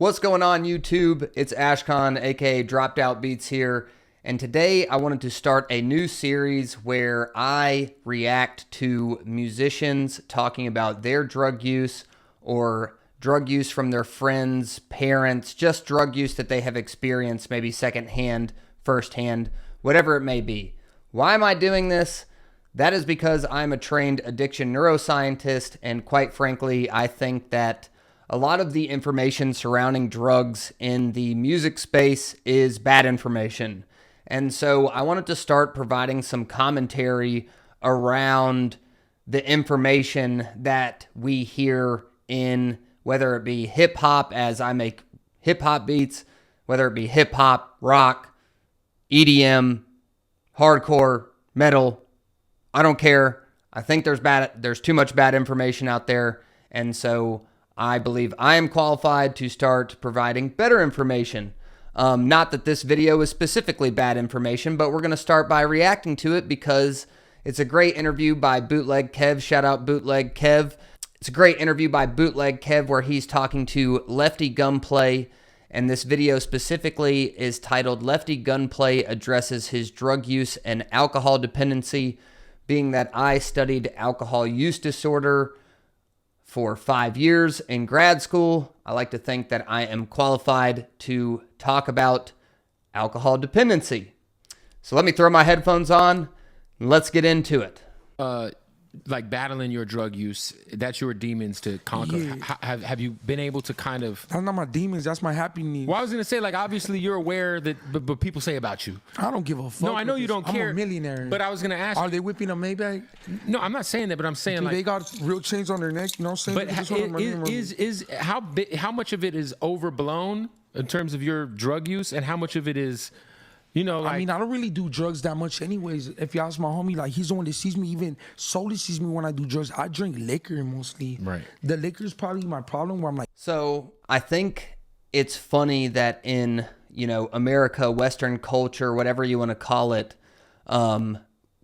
What's going on, YouTube? It's Ashcon, aka Dropped Out Beats here, and today I wanted to start a new series where I react to musicians talking about their drug use or drug use from their friends, parents, just drug use that they have experienced, maybe secondhand, firsthand, whatever it may be. Why am I doing this? That is because I'm a trained addiction neuroscientist, and quite frankly, I think that a lot of the information surrounding drugs in the music space is bad information. And so I wanted to start providing some commentary around the information that we hear in, whether it be hip hop, as I make hip hop beats, whether it be hip hop, rock, EDM, hardcore, metal. I don't care. I think there's too much bad information out there. And so I believe I am qualified to start providing better information. Not that this video is specifically bad information, but we're going to start by reacting to it because it's a great interview by Bootleg Kev. Shout out Bootleg Kev. It's a great interview by Bootleg Kev where he's talking to Lefty Gunplay, and this video specifically is titled Lefty Gunplay Addresses His Drug Use and Alcohol Dependency. Being that I studied alcohol use disorder for 5 years in grad school, I like to think that I am qualified to talk about alcohol dependency. So let me throw my headphones on and let's get into it. Like battling your drug use, that's your demons to conquer. Yeah. Have you been able to kind of... That's not my demons. That's my happy needs. Well, I was going to say, like, obviously you're aware that, but people say about you. I don't give a fuck. No, I know you don't care. I'm a millionaire. But I was going to ask... Are they whipping a Maybach? No, I'm not saying that, but I'm saying, like... They got real chains on their neck, you know what I'm saying? But how much of it is overblown in terms of your drug use, and how much of it is... You know, like, I mean, I don't really do drugs that much anyways. If you ask my homie, like, he's the one that sees me, even solely sees me when I do drugs. I drink liquor mostly. Right. The liquor is probably my problem where I'm like... So I think it's funny that in, America, Western culture, whatever you want to call it,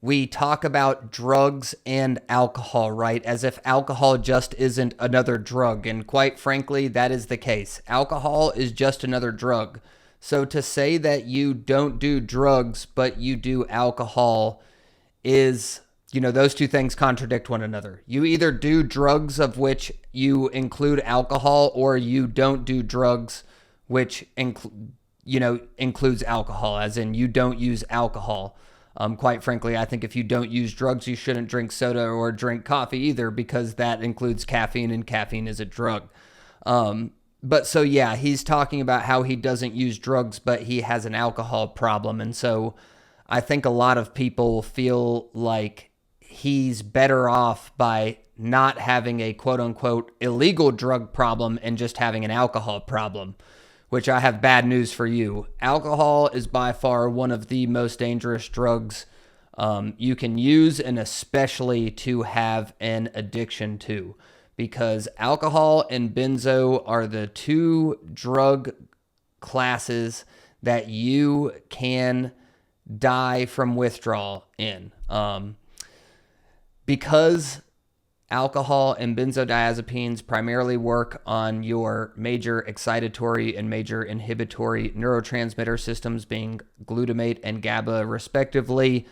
we talk about drugs and alcohol, right? As if alcohol just isn't another drug. And quite frankly, that is the case. Alcohol is just another drug. So to say that you don't do drugs, but you do alcohol is, those two things contradict one another. You either do drugs of which you include alcohol, or you don't do drugs which includes alcohol, as in you don't use alcohol. Quite frankly, I think if you don't use drugs, you shouldn't drink soda or drink coffee either, because that includes caffeine, and caffeine is a drug. But so, yeah, he's talking about how he doesn't use drugs, but he has an alcohol problem. And so I think a lot of people feel like he's better off by not having a quote-unquote illegal drug problem and just having an alcohol problem, which I have bad news for you. Alcohol is by far one of the most dangerous drugs you can use, and especially to have an addiction to. Because alcohol and benzo are the two drug classes that you can die from withdrawal in. Because alcohol and benzodiazepines primarily work on your major excitatory and major inhibitory neurotransmitter systems, being glutamate and GABA respectively,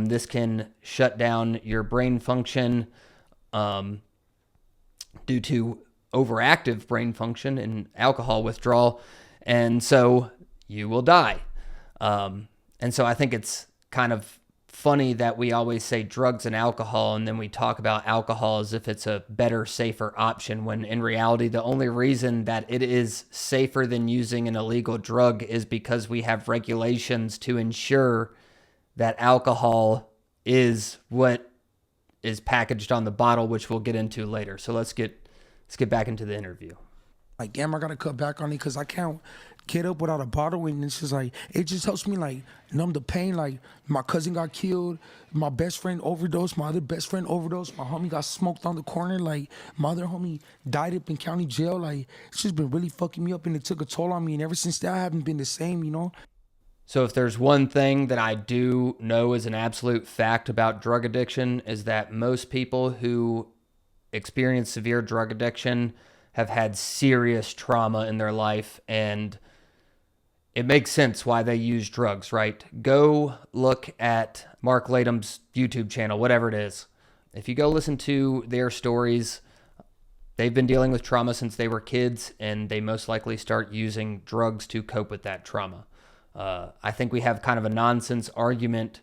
this can shut down your brain function, due to overactive brain function and alcohol withdrawal, and so you will die. And so I think it's kind of funny that we always say drugs and alcohol, and then we talk about alcohol as if it's a better, safer option, when in reality, the only reason that it is safer than using an illegal drug is because we have regulations to ensure that alcohol is what is packaged on the bottle, which we'll get into later. So let's get back into the interview. Like, damn, I gotta cut back on it because I can't get up without a bottle, and it's just like, it just helps me like numb the pain. Like, my cousin got killed, my best friend overdosed, my other best friend overdosed, my homie got smoked on the corner, like my other homie died up in county jail. Like, it's just been really fucking me up, and it took a toll on me, and ever since that I haven't been the same. So if there's one thing that I do know is an absolute fact about drug addiction, is that most people who experience severe drug addiction have had serious trauma in their life, and it makes sense why they use drugs, right? Go look at Mark Lathem's YouTube channel, whatever it is. If you go listen to their stories, they've been dealing with trauma since they were kids, and they most likely start using drugs to cope with that trauma. I think we have kind of a nonsense argument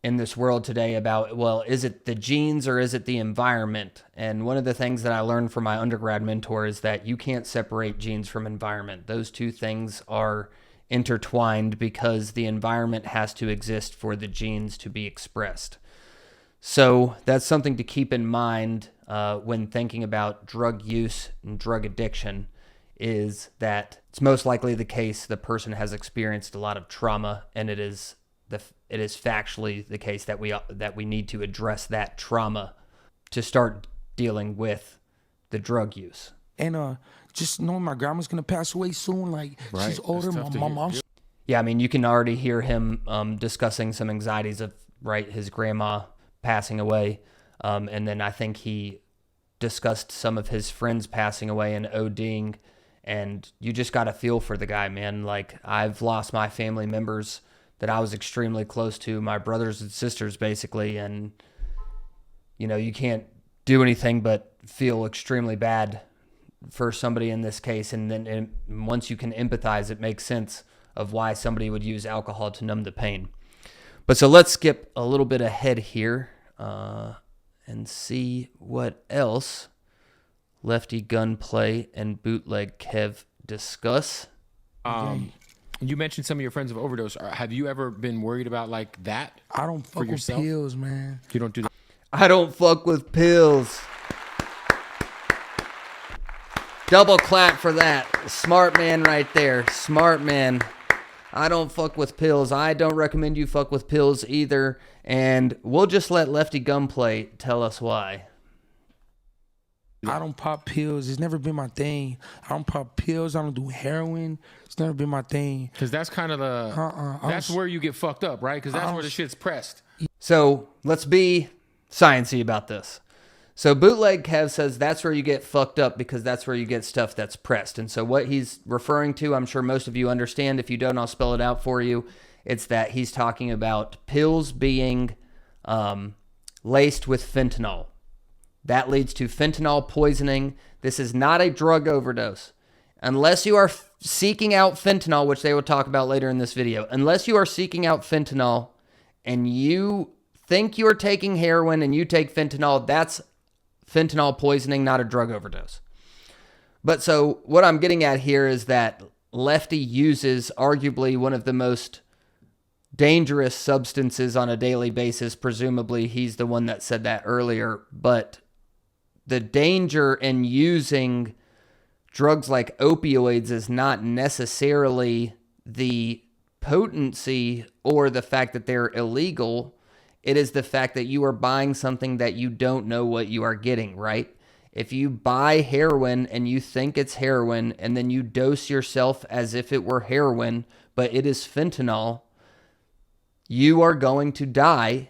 in this world today about, well, is it the genes or is it the environment? And one of the things that I learned from my undergrad mentor is that you can't separate genes from environment. Those two things are intertwined because the environment has to exist for the genes to be expressed. So that's something to keep in mind when thinking about drug use and drug addiction, is that it's most likely the case the person has experienced a lot of trauma, and it is factually the case that we need to address that trauma to start dealing with the drug use. And just knowing my grandma's gonna pass away soon, like she's older, my mom. Yeah, I mean, you can already hear him discussing some anxieties of his grandma passing away, and then I think he discussed some of his friends passing away and ODing, and you just got to feel for the guy, man. Like, I've lost my family members that I was extremely close to, my brothers and sisters, basically, and, you know, you can't do anything but feel extremely bad for somebody in this case, and then once you can empathize, it makes sense of why somebody would use alcohol to numb the pain. But so let's skip a little bit ahead here and see what else Lefty Gunplay and Bootleg Kev discuss. You mentioned some of your friends have overdosed. Have you ever been worried about like that? I don't fuck with pills, man. You don't do that? I don't fuck with pills. Double clap for that. Smart man right there. Smart man. I don't fuck with pills. I don't recommend you fuck with pills either. And we'll just let Lefty Gunplay tell us why. I don't pop pills. It's never been my thing. I don't pop pills. I don't do heroin. It's never been my thing. Because that's kind of the... That's where you get fucked up, right? Because that's where the shit's pressed. So let's be sciencey about this. So Bootleg Kev says that's where you get fucked up because that's where you get stuff that's pressed. And so what he's referring to, I'm sure most of you understand. If you don't, I'll spell it out for you. It's that he's talking about pills being laced with fentanyl. That leads to fentanyl poisoning. This is not a drug overdose. Unless you are seeking out fentanyl, which they will talk about later in this video, unless you are seeking out fentanyl and you think you're taking heroin and you take fentanyl, that's fentanyl poisoning, not a drug overdose. But so what I'm getting at here is that Lefty uses arguably one of the most dangerous substances on a daily basis. Presumably he's the one that said that earlier, but the danger in using drugs like opioids is not necessarily the potency or the fact that they're illegal. It is the fact that you are buying something that you don't know what you are getting, right? If you buy heroin and you think it's heroin and then you dose yourself as if it were heroin, but it is fentanyl, you are going to die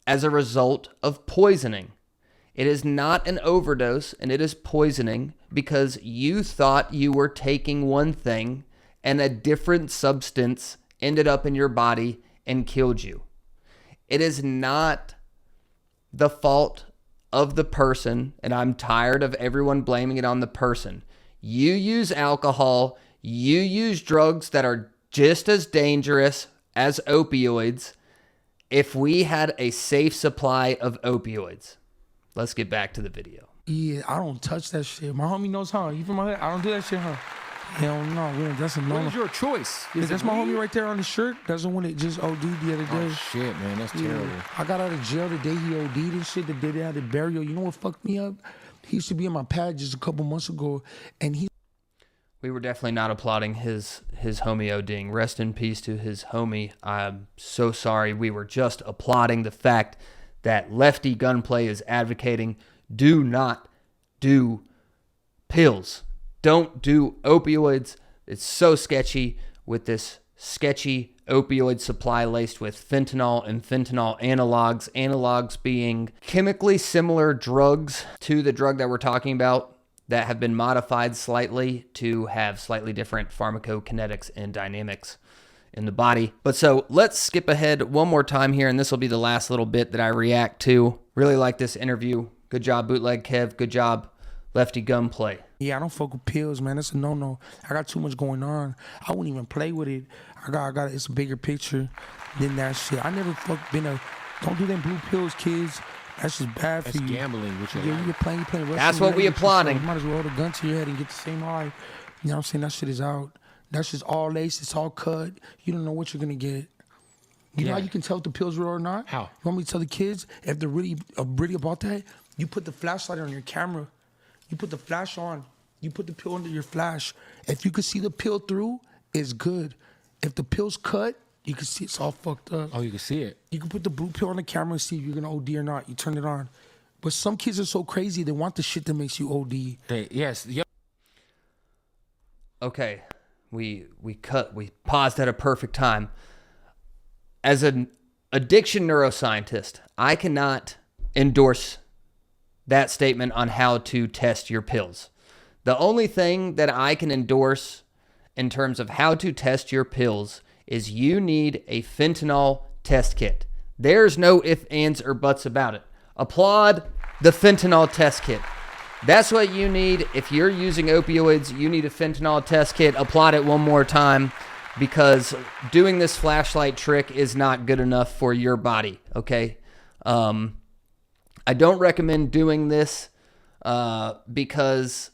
as a result of poisoning. It is not an overdose and it is poisoning because you thought you were taking one thing and a different substance ended up in your body and killed you. It is not the fault of the person, and I'm tired of everyone blaming it on the person. You use alcohol, you use drugs that are just as dangerous as opioids. If we had a safe supply of opioids. Let's get back to the video. Yeah, I don't touch that shit. My homie knows how. Even my head, I don't do that shit, huh? Hell no, man. That's a no. What is your choice? That's my homie right there on the shirt. That's the one that just OD'd the other day. Oh, shit, man. That's terrible. I got out of jail the day he OD'd and shit, the day they had the burial. You know what fucked me up? He used to be in my pad just a couple months ago, and we were definitely not applauding his homie ODing. Rest in peace to his homie. I'm so sorry. We were just applauding the fact that Lefty Gunplay is advocating. Do not do pills. Don't do opioids. It's so sketchy with this sketchy opioid supply laced with fentanyl and fentanyl analogs. Analogs being chemically similar drugs to the drug that we're talking about. that have been modified slightly to have slightly different pharmacokinetics and dynamics in the body. But so let's skip ahead one more time here, and this will be the last little bit that I react to. Really like this interview. Good job, Bootleg Kev. Good job, Lefty Gunplay. Yeah, I don't fuck with pills, man. That's a no-no. I got too much going on. I wouldn't even play with it. I got. It's a bigger picture than that shit. I never don't do them blue pills, kids. That's just bad for That's you. gambling with your Yeah, life. you're playing wrestling. That's what we applauding. You might as well hold a gun to your head and get the same high. You know what I'm saying? That shit is out. That's just all lace. It's all cut. You don't know what you're gonna get. You know how you can tell if the pills real or not? How? You want me to tell the kids if they're really about that? You put the flashlight on your camera. You put the flash on. You put the pill under your flash. If you can see the pill through, it's good. If the pill's cut, you can see it's all fucked up. Oh, you can see it. You can put the blue pill on the camera and see if you're gonna OD or not. You turn it on. But some kids are so crazy, they want the shit that makes you OD. Yes. Okay, we paused at a perfect time. As an addiction neuroscientist, I cannot endorse that statement on how to test your pills. The only thing that I can endorse in terms of how to test your pills is you need a fentanyl test kit. There's no ifs, ands, or buts about it. Applaud the fentanyl test kit. That's what you need. If you're using opioids, you need a fentanyl test kit. Applaud it one more time, because doing this flashlight trick is not good enough for your body, okay? I don't recommend doing this because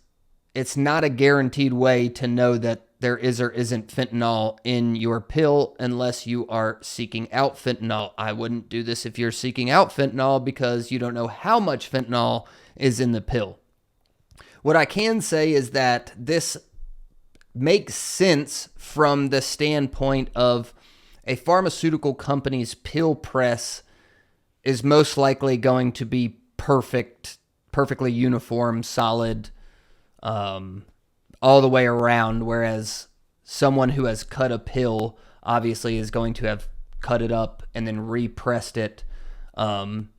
it's not a guaranteed way to know that there is or isn't fentanyl in your pill unless you are seeking out fentanyl. I wouldn't do this if you're seeking out fentanyl because you don't know how much fentanyl is in the pill. What I can say is that this makes sense from the standpoint of a pharmaceutical company's pill press is most likely going to be perfectly uniform, solid, all the way around, whereas someone who has cut a pill obviously is going to have cut it up and then repressed it. And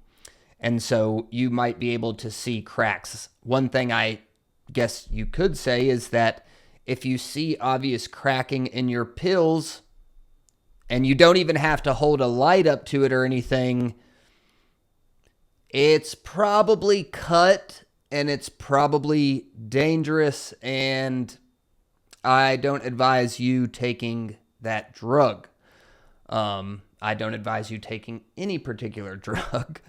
so you might be able to see cracks. One thing I guess you could say is that if you see obvious cracking in your pills and you don't even have to hold a light up to it or anything, it's probably cut and it's probably dangerous, and I don't advise you taking that drug. I don't advise you taking any particular drug,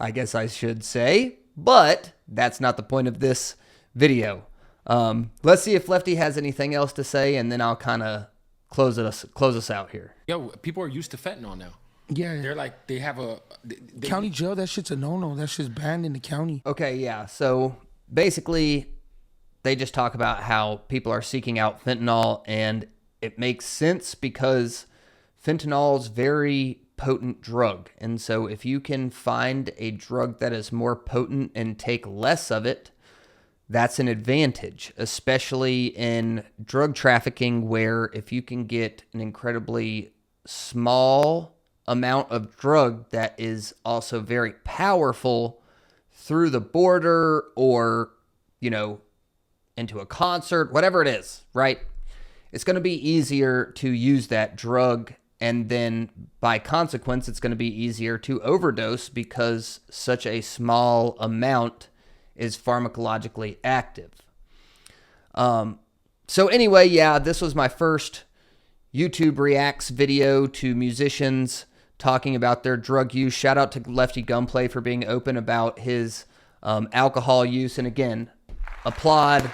I guess I should say, but that's not the point of this video. Let's see if Lefty has anything else to say, and then I'll kind of close us out here. Yo, people are used to fentanyl now. Yeah. They're like, they have County jail, that shit's a no-no. That shit's banned in the county. Okay, yeah. So basically, they just talk about how people are seeking out fentanyl, and it makes sense because fentanyl is very potent drug. And so if you can find a drug that is more potent and take less of it, that's an advantage, especially in drug trafficking, where if you can get an incredibly small amount of drug that is also very powerful through the border or, into a concert, whatever it is, right? It's going to be easier to use that drug, and then by consequence, it's going to be easier to overdose because such a small amount is pharmacologically active. So anyway, yeah, this was my first YouTube Reacts video to musicians talking about their drug use. Shout out to Lefty Gunplay for being open about his alcohol use. And again, applaud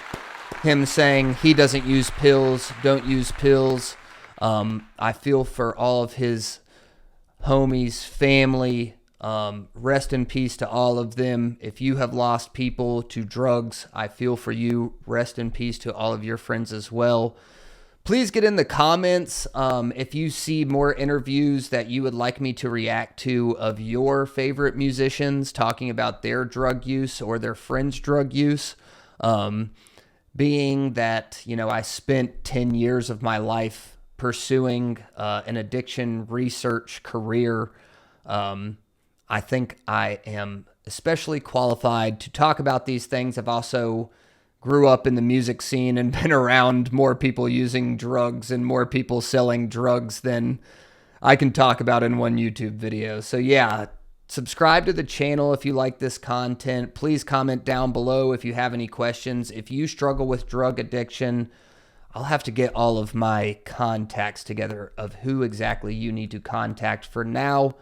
him saying he doesn't use pills, don't use pills. I feel for all of his homies, family. Rest in peace to all of them. If you have lost people to drugs, I feel for you. Rest in peace to all of your friends as well. Please get in the comments if you see more interviews that you would like me to react to of your favorite musicians talking about their drug use or their friends' drug use. Being that, I spent 10 years of my life pursuing an addiction research career, I think I am especially qualified to talk about these things. I've also grew up in the music scene and been around more people using drugs and more people selling drugs than I can talk about in one YouTube video. So yeah, subscribe to the channel if you like this content. Please comment down below if you have any questions. If you struggle with drug addiction, I'll have to get all of my contacts together of who exactly you need to contact. For now,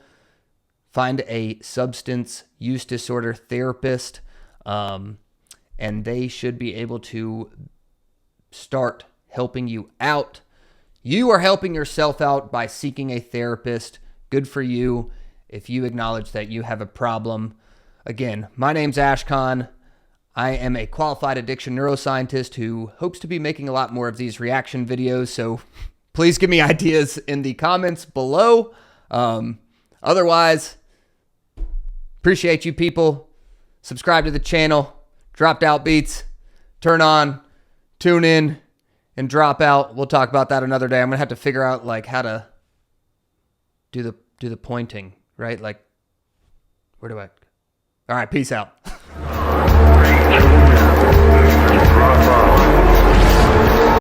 find a substance use disorder therapist, and they should be able to start helping you out. You are helping yourself out by seeking a therapist. Good for you if you acknowledge that you have a problem. Again, my name's Ashkan. I am a qualified addiction neuroscientist who hopes to be making a lot more of these reaction videos, so please give me ideas in the comments below. Otherwise, appreciate you people. Subscribe to the channel. Dropped Out Beats. Turn on, tune in, and drop out. We'll talk about that another day. I'm going to have to figure out like how to do the pointing, right? Like, where do I? All right, peace out.